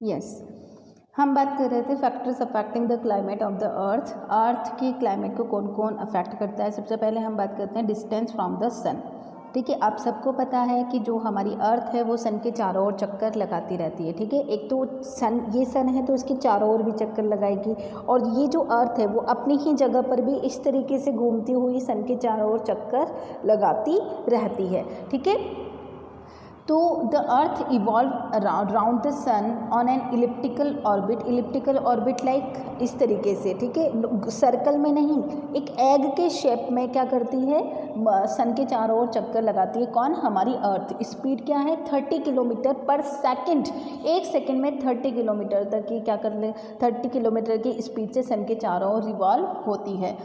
Yes, हम बात कर रहे थे factors affecting the climate of the earth. Earth की क्लाइमेट को कौन कौन अफेक्ट करता है। सबसे पहले हम बात करते हैं डिस्टेंस फ्रॉम द सन। ठीक है, आप सबको पता है कि जो हमारी अर्थ है वो सन के चारों ओर चक्कर लगाती रहती है। ठीक है, एक तो सन, ये सन है तो इसके चारों ओर भी चक्कर लगाएगी, और ये जो अर्थ है वो अपनी ही जगह पर भी इस तरीके से घूमती हुई सन के चारों ओर चक्कर लगाती रहती है। ठीक है, तो the earth evolve around the sun on an elliptical orbit. Elliptical orbit like इस तरीके से, ठीक है, सर्कल में नहीं, एक एग के शेप में क्या करती है, सन के चारों ओर चक्कर लगाती है। कौन? हमारी अर्थ। स्पीड क्या है? 30 किलोमीटर पर सेकंड। एक सेकंड में 30 किलोमीटर तक की क्या कर ले, 30 किलोमीटर की स्पीड से सन के चारों ओर रिवॉल्व होती है।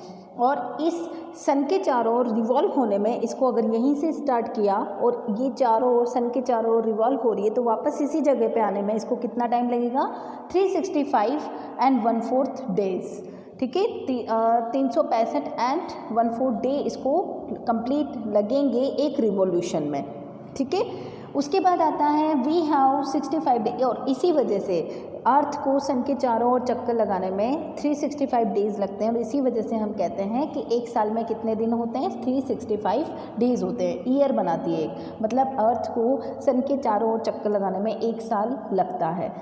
और इस सन के चारों ओर रिवॉल्व होने में, इसको अगर यहीं से स्टार्ट किया और ये चारों ओर, सन के चारों ओर रिवॉल्व हो रही है, तो वापस इसी जगह पे आने में इसको कितना टाइम लगेगा? 365 एंड 1/4 डेज। ठीक है, 365 एंड 1/4 डे इसको कंप्लीट लगेंगे एक रिवॉल्यूशन में। ठीक है, उसके बाद आता है वी हैव 65 डे, और इसी वजह से अर्थ को सन के चारों ओर चक्कर लगाने में 365 डेज़ लगते हैं, और इसी वजह से हम कहते हैं कि एक साल में कितने दिन होते हैं? 365 डेज़ होते हैं। ईयर बनाती है एक, मतलब अर्थ को सन के चारों ओर चक्कर लगाने में एक साल लगता है।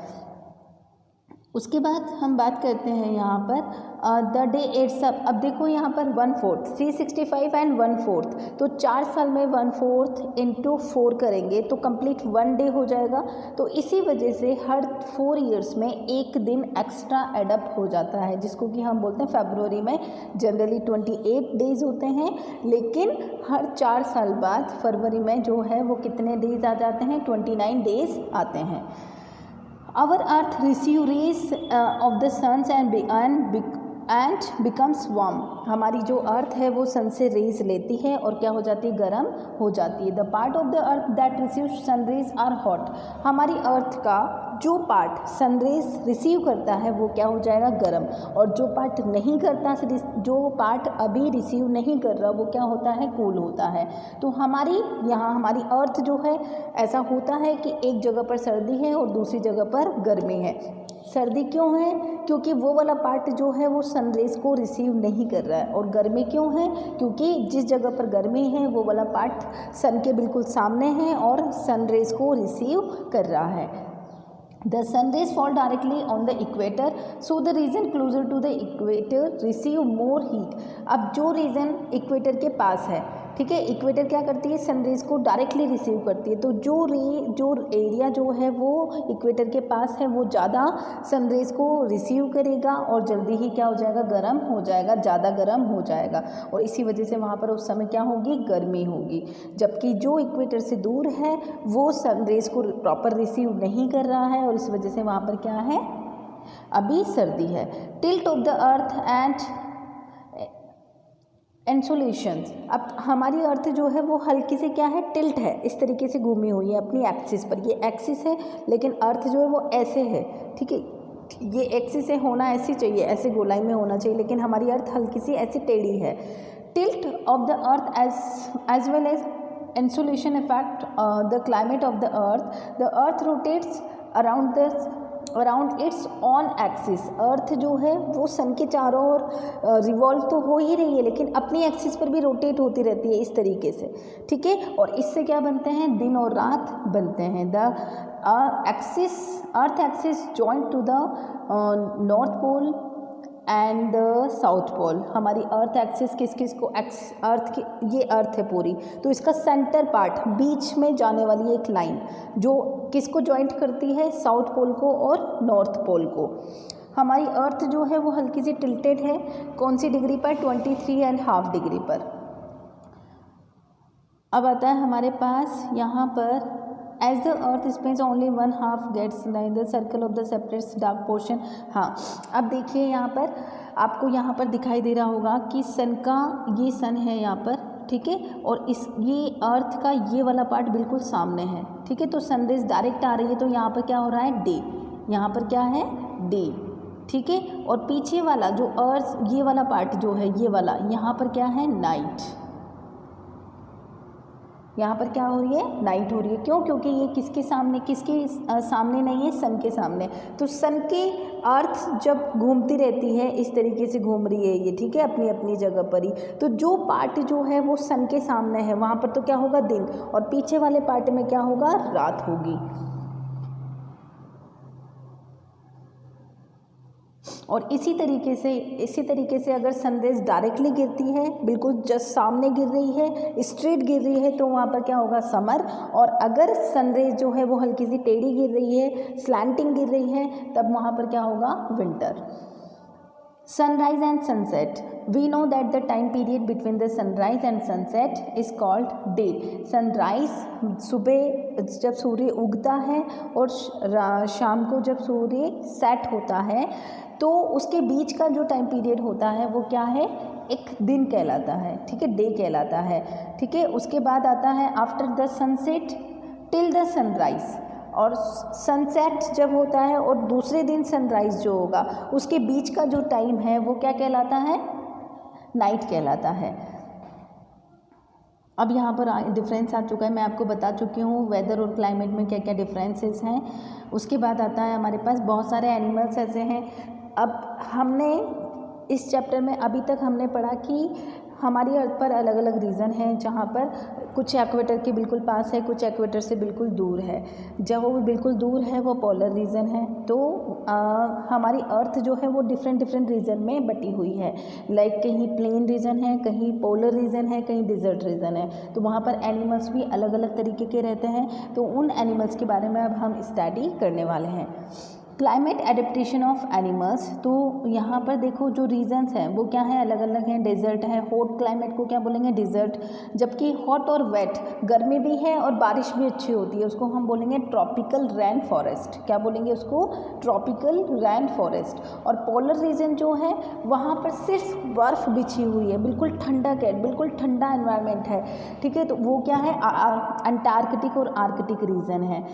उसके बाद हम बात करते हैं यहाँ पर द डे एट्स अप। अब देखो यहाँ पर 1/4, 365 एंड 1/4, तो 4 साल में 1/4 इंटू 4 करेंगे तो कंप्लीट 1 डे हो जाएगा। तो इसी वजह से हर 4 ईयर्स में एक दिन एक्स्ट्रा एडअप हो जाता है, जिसको कि हम बोलते हैं फरवरी में जनरली 28 डेज़ होते हैं, लेकिन हर 4 साल बाद फरवरी में जो है वो कितने डेज़ आ जाते हैं? 29 डेज़ आते हैं। Our earth receive rays of the sun and becomes warm। हमारी जो अर्थ है वो सन से रेज लेती है और क्या हो जाती है? गर्म हो जाती है। The part of the earth that receive sun rays are hot. हमारी अर्थ का जो पार्ट सन रेज रिसीव करता है वो क्या हो जाएगा? गर्म। और जो पार्ट नहीं करता, जो पार्ट अभी रिसीव नहीं कर रहा, वो क्या होता है? कूल होता है। तो हमारी यहाँ हमारी अर्थ जो है, ऐसा होता है कि एक जगह पर सर्दी है और दूसरी जगह पर गर्मी है। सर्दी क्यों है? क्योंकि वो वाला पार्ट जो है वो सन रेज को रिसीव नहीं कर रहा है। और गर्मी क्यों है? क्योंकि जिस जगह पर गर्मी है वो वाला पार्ट सन के बिल्कुल सामने है और सन रेज को रिसीव कर रहा है। The sun rays fall directly on the equator, so the region closer to the equator receive more heat। अब जो रीजन इक्वेटर के पास है, ठीक है, इक्वेटर क्या करती है? सन रेज को डायरेक्टली रिसीव करती है। तो जो एरिया जो है वो इक्वेटर के पास है वो ज़्यादा सन रेज को रिसीव करेगा और जल्दी ही क्या हो जाएगा? गर्म हो जाएगा, ज़्यादा गर्म हो जाएगा, और इसी वजह से वहाँ पर उस समय क्या होगी? गर्मी होगी। जबकि जो इक्वेटर से दूर है वो सन रेज को प्रॉपर रिसीव नहीं कर रहा है और इस वजह से वहाँ पर क्या है? अभी सर्दी है। Tilt of the earth and insulations. अब हमारी अर्थ जो है वो हल्की से क्या है? टिल्ट है, इस तरीके से घूमी हुई है अपनी एक्सिस पर। ये एक्सिस है, लेकिन अर्थ जो है वो ऐसे है। ठीक है, ये एक्सिस से होना ऐसी चाहिए, ऐसे गोलाई में होना चाहिए, लेकिन हमारी अर्थ हल्की सी ऐसी टेढ़ी है। Tilt of the earth as well as insulation effect the climate of the earth. The earth rotates around its own axis. Earth जो है वो सन के चारों ओर रिवॉल्व तो हो ही रही है, लेकिन अपनी एक्सिस पर भी रोटेट होती रहती है इस तरीके से। ठीक है, और इससे क्या बनते हैं? दिन और रात बनते हैं। The earth axis joint to the north pole and the south pole. हमारी अर्थ एक्सिस किस को अर्थ की, ये अर्थ है पूरी, तो इसका सेंटर पार्ट, बीच में जाने वाली एक लाइन जो किसको जॉइंट करती है? साउथ पोल को और नॉर्थ पोल को। हमारी अर्थ जो है वो हल्की सी टिल्टेड है, कौन सी डिग्री पर? 23.5 डिग्री पर। अब आता है हमारे पास यहाँ पर as the earth space only 1/2 gets line the circle of the separates dark portion. हाँ, अब देखिए यहाँ पर आपको यहाँ पर दिखाई दे रहा होगा कि सन का, ये सन है यहाँ पर, ठीक है, और ये अर्थ का ये वाला पार्ट बिल्कुल सामने है। ठीक है, तो सनरेज डायरेक्ट आ रही है, तो यहाँ पर क्या हो रहा है? डे। यहाँ पर क्या है? डे। ठीक है, और पीछे वाला जो अर्थ, ये वाला पार्ट जो है, ये वाला, यहाँ पर क्या है? नाइट। यहाँ पर क्या हो रही है, नाइट हो रही है। क्यों? क्योंकि ये किसके सामने नहीं है, सन के सामने। तो सन के अर्थ जब घूमती रहती है इस तरीके से घूम रही है ये, ठीक है, अपनी अपनी जगह पर ही। तो जो पार्ट जो है वो सन के सामने है वहाँ पर तो क्या होगा, दिन, और पीछे वाले पार्ट में क्या होगा, रात होगी। और इसी तरीके से अगर सनरेज डायरेक्टली गिरती है, बिल्कुल जस्ट सामने गिर रही है, स्ट्रेट गिर रही है, तो वहाँ पर क्या होगा, समर। और अगर सनरेज जो है वो हल्की सी टेढ़ी गिर रही है, स्लैंटिंग गिर रही है, तब वहाँ पर क्या होगा, winter. Sunrise and sunset. We know that the time period between the sunrise and sunset is called day. Sunrise सुबह जब सूर्य उगता है और शाम को जब सूर्य सेट होता है, तो उसके बीच का जो टाइम पीरियड होता है वो क्या है, एक दिन कहलाता है, ठीक है, डे कहलाता है, ठीक है। उसके बाद आता है after the sunset till the sunrise. और सनसेट जब होता है और दूसरे दिन सनराइज़ जो होगा उसके बीच का जो टाइम है वो क्या कहलाता है, नाइट कहलाता है। अब यहाँ पर डिफरेंस आ चुका है, मैं आपको बता चुकी हूँ वेदर और क्लाइमेट में क्या क्या डिफरेंसेस हैं। उसके बाद आता है हमारे पास बहुत सारे एनिमल्स ऐसे हैं। अब हमने इस चैप्टर में अभी तक हमने पढ़ा कि हमारी अर्थ पर अलग अलग रीजन हैं, जहाँ पर कुछ एक्वेटर के बिल्कुल पास है, कुछ एक्वेटर से बिल्कुल दूर है। जब वो बिल्कुल दूर है वो पोलर रीजन है। तो हमारी अर्थ जो है वो डिफरेंट रीजन में बटी हुई है। लाइक कहीं प्लेन रीजन है, कहीं पोलर रीजन है, कहीं डिजर्ट रीजन है। तो वहाँ पर एनिमल्स भी अलग अलग तरीके के रहते हैं। तो उन एनिमल्स के बारे में अब हम स्टडी करने वाले हैं। Climate adaptation of animals. तो यहाँ पर देखो जो रीजन्स हैं वो क्या हैं, अलग अलग हैं। डेजर्ट है, हॉट क्लाइमेट को क्या बोलेंगे, डिजर्ट। जबकि हॉट और वेट, गर्मी भी है और बारिश भी अच्छी होती है, उसको हम बोलेंगे ट्रॉपिकल रेन फॉरेस्ट। क्या बोलेंगे उसको, ट्रॉपिकल रेन फॉरेस्ट। और पोलर रीजन जो है वहाँ पर सिर्फ बर्फ़ बिछी हुई है, बिल्कुल ठंडक है, बिल्कुल ठंडा एनवायरनमेंट है, ठीक है। तो वो क्या है, अंटार्कटिक और आर्कटिक रीजन है,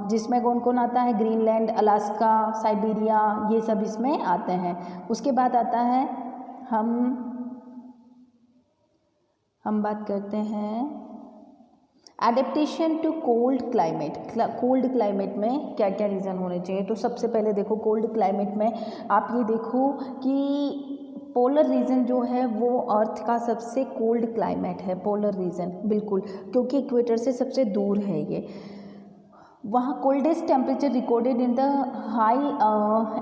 जिसमें कौन कौन आता है, ग्रीनलैंड, अलास्का, साइबेरिया, ये सब इसमें आते हैं। उसके बाद आता है हम बात करते हैं adaptation to cold climate. Cold climate में क्या क्या रीज़न होने चाहिए। तो सबसे पहले देखो कोल्ड क्लाइमेट में आप ये देखो कि पोलर रीजन जो है वो अर्थ का सबसे कोल्ड क्लाइमेट है, पोलर रीजन बिल्कुल, क्योंकि इक्वेटर से सबसे दूर है ये। वहाँ coldest temperature recorded in the high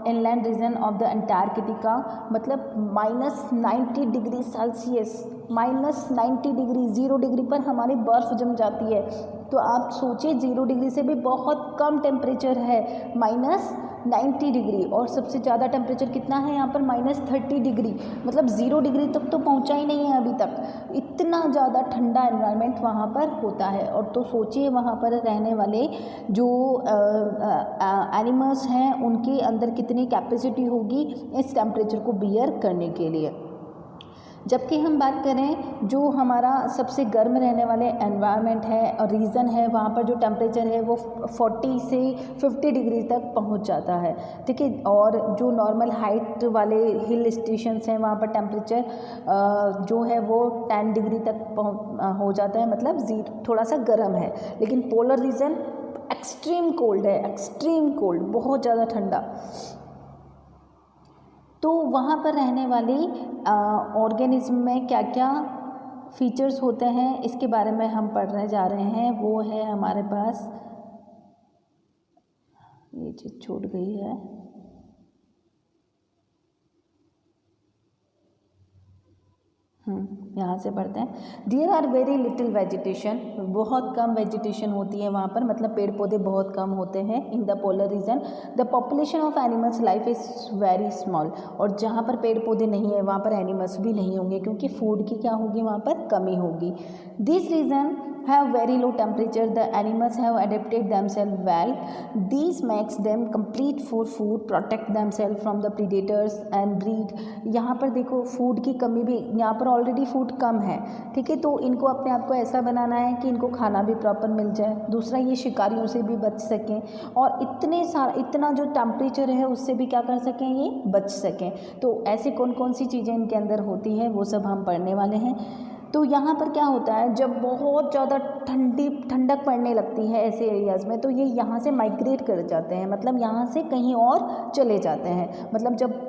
inland region of the Antarctica, मतलब -90 डिग्री सेल्सियस, -90 डिग्री, 0 डिग्री पर हमारी बर्फ़ जम जाती है। तो आप सोचिए 0 डिग्री से भी बहुत कम टेम्परेचर है -90 डिग्री। और सबसे ज़्यादा टेम्परेचर कितना है यहाँ पर, -30 डिग्री, मतलब 0 डिग्री तक तो पहुँचा ही नहीं है अभी तक। इतना ज़्यादा ठंडा एनवायरनमेंट वहाँ पर होता है। और तो सोचिए वहाँ पर रहने वाले जो एनिमल्स हैं उनके अंदर कितनी कैपेसिटी होगी इस टेम्परेचर को बियर करने के लिए। जबकि हम बात करें जो हमारा सबसे गर्म रहने वाले एनवायरनमेंट है और रीजन है, वहाँ पर जो टेम्परेचर है वो 40 से 50 डिग्री तक पहुँच जाता है, ठीक है। और जो नॉर्मल हाइट वाले हिल स्टेशंस हैं वहाँ पर टेम्परेचर जो है वो 10 डिग्री तक हो जाता है, मतलब थोड़ा सा गर्म है। लेकिन पोलर रीजन एक्सट्रीम कोल्ड है, एक्सट्रीम कोल्ड, बहुत ज़्यादा ठंडा। तो वहाँ पर रहने वाली ऑर्गेनिज्म में क्या क्या फीचर्स होते हैं इसके बारे में हम पढ़ने जा रहे हैं। वो है हमारे पास, ये चीज़ छूट गई है, यहाँ से पढ़ते हैं। There are very little vegetation, बहुत कम वेजिटेशन होती है वहाँ पर, मतलब पेड़ पौधे बहुत कम होते हैं in the polar region. The population of animals life is very small, और जहाँ पर पेड़ पौधे नहीं है वहाँ पर एनिमल्स भी नहीं होंगे, क्योंकि फूड की क्या होगी वहाँ पर, कमी होगी। This region have very low temperature, the animals have adapted themselves well, these makes them complete for food, protect themselves from the predators and breed। यहाँ पर देखो फूड की कमी भी, यहाँ पर ऑलरेडी फूड कम है, ठीक है। तो इनको अपने आप को ऐसा बनाना है कि इनको खाना भी प्रॉपर मिल जाए, दूसरा ये शिकारियों से भी बच सकें, और इतना जो टेम्परेचर है उससे भी क्या कर सकें, ये बच सकें। तो ऐसे कौन कौन सी चीज़ें इनके अंदर होती है वो सब हम पढ़ने वाले हैं। तो यहाँ पर क्या होता है, जब बहुत ज़्यादा ठंडक पड़ने लगती है ऐसे एरियाज़ में, तो ये यहाँ से माइग्रेट कर जाते हैं, मतलब यहाँ से कहीं और चले जाते हैं। मतलब जब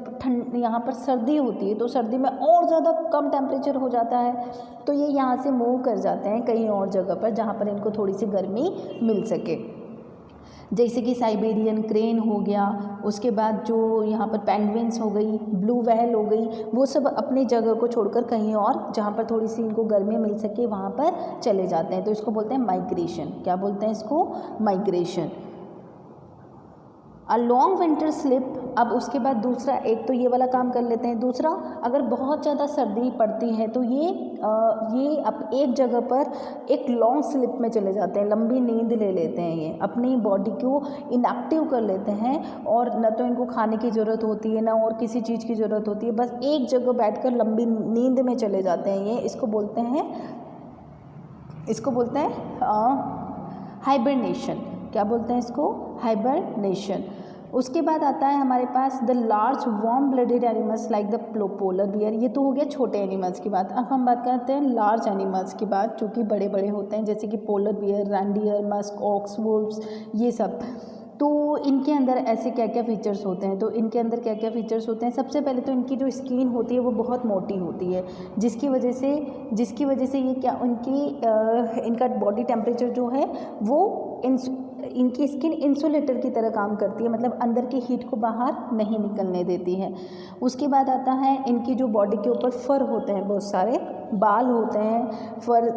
यहाँ पर सर्दी होती है तो सर्दी में और ज़्यादा कम टेम्परेचर हो जाता है, तो ये यहाँ से मूव कर जाते हैं कहीं और जगह पर जहाँ पर इनको थोड़ी सी गर्मी मिल सके। जैसे कि साइबेरियन क्रेन हो गया, उसके बाद जो यहाँ पर पेंगुइन्स हो गई, ब्लू व्हेल हो गई, वो सब अपनी जगह को छोड़कर कहीं और जहाँ पर थोड़ी सी इनको गर्मी मिल सके वहाँ पर चले जाते हैं। तो इसको बोलते हैं माइग्रेशन। क्या बोलते हैं इसको? Migration. A long winter slip. अब उसके बाद दूसरा, एक तो ये वाला काम कर लेते हैं। दूसरा, अगर बहुत ज़्यादा सर्दी पड़ती है तो ये अब एक जगह पर एक लॉन्ग स्लिप में चले जाते हैं, लंबी नींद ले लेते हैं। ये अपनी बॉडी को इनएक्टिव कर लेते हैं और न तो इनको खाने की ज़रूरत होती है, ना और किसी चीज़ की ज़रूरत होती है, बस एक जगह बैठकर लंबी नींद में चले जाते हैं। ये इसको बोलते हैं हाइबरनेशन। क्या बोलते हैं इसको? हाइबरनेशन। उसके बाद आता है हमारे पास the large warm blooded animals like the polar bear. ये तो हो गया छोटे एनिमल्स की बात। अब हम बात करते हैं लार्ज एनिमल्स की बात, जो कि बड़े बड़े होते हैं, जैसे कि polar bear, reindeer, musk, ox, wolves, ये सब। तो इनके अंदर ऐसे क्या क्या फ़ीचर्स होते हैं? तो इनके अंदर क्या क्या फ़ीचर्स होते हैं? सबसे पहले तो इनकी जो स्किन होती है वो बहुत मोटी होती है, जिसकी वजह से ये क्या इनका बॉडी टेम्परेचर जो है वो इनकी स्किन इंसुलेटर की तरह काम करती है, मतलब अंदर की हीट को बाहर नहीं निकलने देती है। उसके बाद आता है इनकी जो बॉडी के ऊपर फर होते हैं, बहुत सारे बाल होते हैं, फर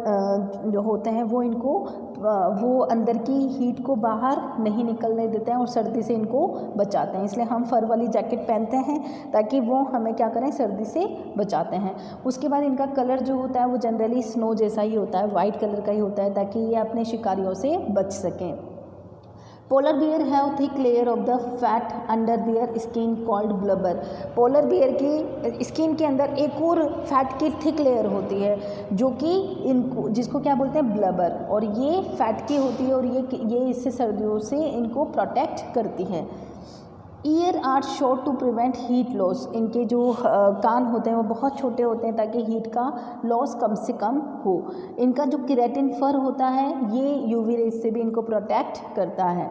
जो होते हैं वो अंदर की हीट को बाहर नहीं निकलने देते हैं और सर्दी से इनको बचाते हैं। इसलिए हम फर वाली जैकेट पहनते हैं ताकि वो हमें क्या करें, सर्दी से बचाते हैं। उसके बाद इनका कलर जो होता है वो जनरली स्नो जैसा ही होता है, वाइट कलर का ही होता है, ताकि ये अपने शिकारियों से बच सकें। Polar bear have thick layer of the fat under their skin called blubber. Polar bear की स्किन के अंदर एक और फैट की थिक लेयर होती है, जो कि जिसको क्या बोलते हैं? ब्लबर। और ये फैट की होती है और ये इससे सर्दियों से इनको प्रोटेक्ट करती है। Ear are short to prevent heat loss. इनके जो कान होते हैं वो बहुत छोटे होते हैं ताकि हीट का लॉस कम से कम हो। इनका जो केराटिन फर होता है ये यूवी रेज से भी इनको प्रोटेक्ट करता है।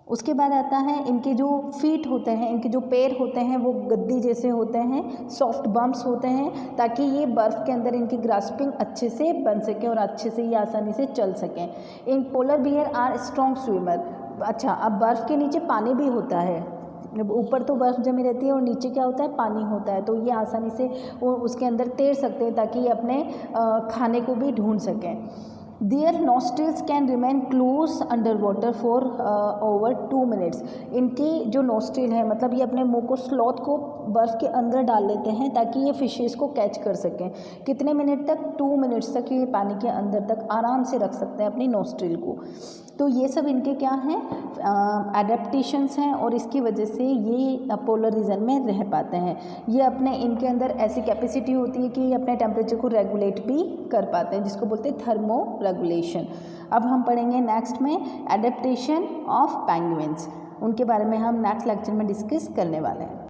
उसके बाद आता है इनके जो फीट होते हैं, इनके जो पैर होते हैं वो गद्दी जैसे होते हैं, सॉफ्ट बम्प्स होते हैं, ताकि ये बर्फ़ के अंदर इनकी ग्रास्पिंग अच्छे से बन सके और अच्छे से ये आसानी से चल सकें। इन polar bear are strong swimmer. अच्छा, अब बर्फ़ के नीचे पानी भी होता है, ऊपर तो बर्फ़ जमी रहती है और नीचे क्या होता है? पानी होता है, तो ये आसानी से वो उसके अंदर तैर सकते हैं ताकि ये अपने खाने को भी ढूंढ सकें। Their nostrils can remain closed underwater for over 2 minutes. इनकी जो नोस्ट्रिल है, मतलब ये अपने मुंह को, स्लॉथ को बर्फ़ के अंदर डाल लेते हैं ताकि ये फिशेस को कैच कर सकें। कितने मिनट तक? 2 मिनट्स तक ये पानी के अंदर तक आराम से रख सकते हैं अपनी नोस्ट्रिल को। तो ये सब इनके क्या हैं? एडेप्टेशंस हैं और इसकी वजह से ये पोलर रीजन में रह पाते हैं। ये इनके अंदर ऐसी कैपेसिटी होती है कि ये अपने टेम्परेचर को रेगुलेट भी कर पाते हैं, जिसको बोलते हैं थर्मो रेगुलेशन। अब हम पढ़ेंगे नेक्स्ट में एडेप्टेशन ऑफ पेंगुइन्स। उनके बारे में हम नेक्स्ट लेक्चर में डिस्कस करने वाले हैं।